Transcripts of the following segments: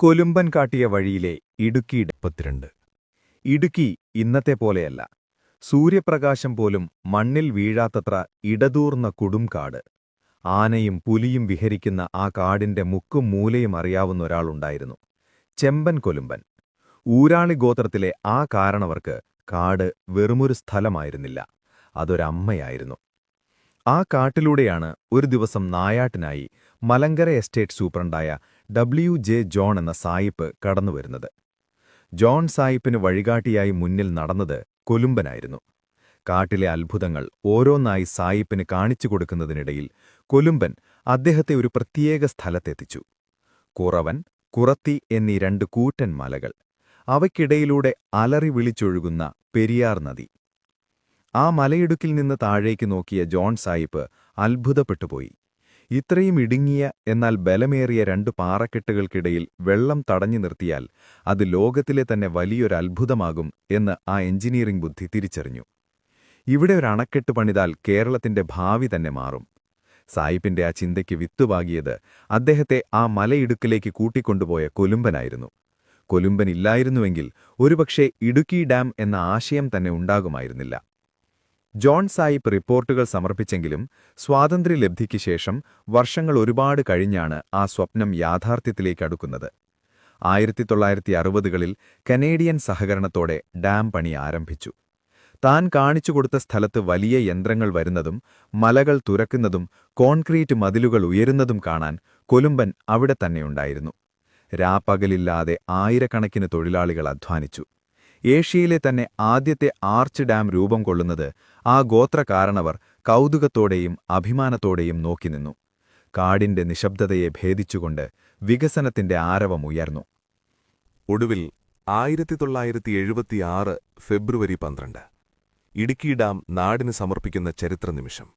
കൊലുമ്പൻ കാട്ടിയ വഴിയിലെ ഇടുക്കി 72. ഇടുക്കി ഇന്നത്തെ പോലെയല്ല. സൂര്യപ്രകാശം പോലും മണ്ണിൽ വീഴാത്തത്ര ഇടതൂർന്ന കൊടുംകാട്. ആനയും പുലിയും വിഹരിക്കുന്ന ആ കാടിന്റെ മുക്കും മൂലയും അറിയാവുന്ന ഒരാളുണ്ടായിരുന്നു. ചെമ്പൻ കൊലുമ്പൻ. ഊരാളി ഗോത്രത്തിലെ ആ കാരണവർക്ക് കാട് വെറുമൊരു സ്ഥലമായിരുന്നില്ല, അതൊരമ്മയായിരുന്നു. ആ കാട്ടിലൂടെയാണ് ഒരു ദിവസം നായാട്ടിനായി മലങ്കര എസ്റ്റേറ്റ് സൂപ്രണ്ടായ W.J. ജോൺ എന്ന സായിപ്പ് കടന്നുവരുന്നത്. ജോൺ സായിപ്പിന് വഴികാട്ടിയായി മുന്നിൽ നടന്നത് കൊലുമ്പനായിരുന്നു. കാട്ടിലെ അത്ഭുതങ്ങൾ ഓരോന്നായി സായിപ്പിന് കാണിച്ചു കൊടുക്കുന്നതിനിടയിൽ കൊലുമ്പൻ അദ്ദേഹത്തെ ഒരു പ്രത്യേക സ്ഥലത്തെത്തിച്ചു. കുറവൻ, കുറത്തി എന്നീ രണ്ട് കൂറ്റൻ മലകൾ. അവയ്ക്കിടയിലൂടെ അലറി വിളിച്ചൊഴുകുന്ന പെരിയാർ നദി. ആ മലയിടുക്കിൽ നിന്ന് താഴേക്ക് നോക്കിയ ജോൺ സായിപ്പ് അത്ഭുതപ്പെട്ടുപോയി. ഇത്രയും ഇടുങ്ങിയ എന്നാൽ ബലമേറിയ രണ്ട് പാറക്കെട്ടുകൾക്കിടയിൽ വെള്ളം തടഞ്ഞു നിർത്തിയാൽ അത് ലോകത്തിലെ തന്നെ വലിയൊരു അത്ഭുതമാകും എന്ന് ആ എഞ്ചിനീയറിംഗ് ബുദ്ധി തിരിച്ചറിഞ്ഞു. ഇവിടെ ഒരു അണക്കെട്ട് പണിതാൽ കേരളത്തിന്റെ ഭാവി തന്നെ മാറും. സായിപ്പിന്റെ ആ ചിന്തയ്ക്ക് വിത്തുപാകിയത് അദ്ദേഹത്തെ ആ മലയിടുക്കിലേക്ക് കൂട്ടിക്കൊണ്ടുപോയ കൊലുമ്പനായിരുന്നു. കൊലുമ്പനില്ലായിരുന്നുവെങ്കിൽ ഒരുപക്ഷെ ഇടുക്കി ഡാം എന്ന ആശയം തന്നെ ഉണ്ടാകുമായിരുന്നില്ല. ജോൺ സായിപ്പ് റിപ്പോർട്ടുകൾ സമർപ്പിച്ചെങ്കിലും സ്വാതന്ത്ര്യലബ്ധിക്ക് ശേഷം വർഷങ്ങൾ ഒരുപാട് കഴിഞ്ഞാണ് ആ സ്വപ്നം യാഥാർത്ഥ്യത്തിലേക്കടുക്കുന്നത്. 1960കളിൽ കനേഡിയൻ സഹകരണത്തോടെ ഡാം പണി ആരംഭിച്ചു. താൻ കാണിച്ചുകൊടുത്ത സ്ഥലത്ത് വലിയ യന്ത്രങ്ങൾ വരുന്നതും മലകൾ തുരക്കുന്നതും കോൺക്രീറ്റ് മതിലുകൾ ഉയരുന്നതും കാണാൻ കൊലുമ്പൻ അവിടെ തന്നെയുണ്ടായിരുന്നു. രാപ്പകലില്ലാതെ ആയിരക്കണക്കിന് തൊഴിലാളികൾ അധ്വാനിച്ചു. ഏഷ്യയിലെ തന്നെ ആദ്യത്തെ ആർച്ച് ഡാം രൂപം കൊള്ളുന്നത് ആ ഗോത്രകാരണവർ കൗതുകത്തോടെയും അഭിമാനത്തോടെയും നോക്കിനിന്നു. കാടിന്റെ നിശബ്ദതയെ ഭേദിച്ചുകൊണ്ട് വികസനത്തിന്റെ ആരവമുയർന്നു. ഒടുവിൽ 1976 ഫെബ്രുവരി 12 ഇടുക്കി ഡാം നാടിന് സമർപ്പിക്കുന്ന ചരിത്രനിമിഷം.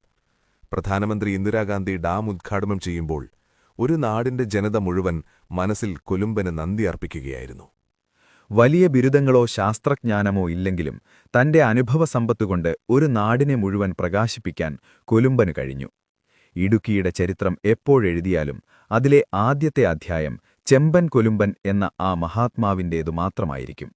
പ്രധാനമന്ത്രി ഇന്ദിരാഗാന്ധി ഡാം ഉദ്ഘാടനം ചെയ്യുമ്പോൾ ഒരു നാടിന്റെ ജനത മുഴുവൻ മനസ്സിൽ കൊലുമ്പന് നന്ദി അർപ്പിക്കുകയായിരുന്നു. വലിയ ബിരുദങ്ങളോ ശാസ്ത്രജ്ഞാനമോ ഇല്ലെങ്കിലും തന്റെ അനുഭവസമ്പത്തുകൊണ്ട് ഒരു നാടിനെ മുഴുവൻ പ്രകാശിപ്പിക്കാൻ കൊലുമ്പന് കഴിഞ്ഞു. ഇടുക്കിയുടെ ചരിത്രം എപ്പോഴെഴുതിയാലും അതിലെ ആദ്യത്തെ അധ്യായം ചെമ്പൻ കൊലുമ്പൻ എന്ന ആ മഹാത്മാവിന്റേതു മാത്രമായിരിക്കും.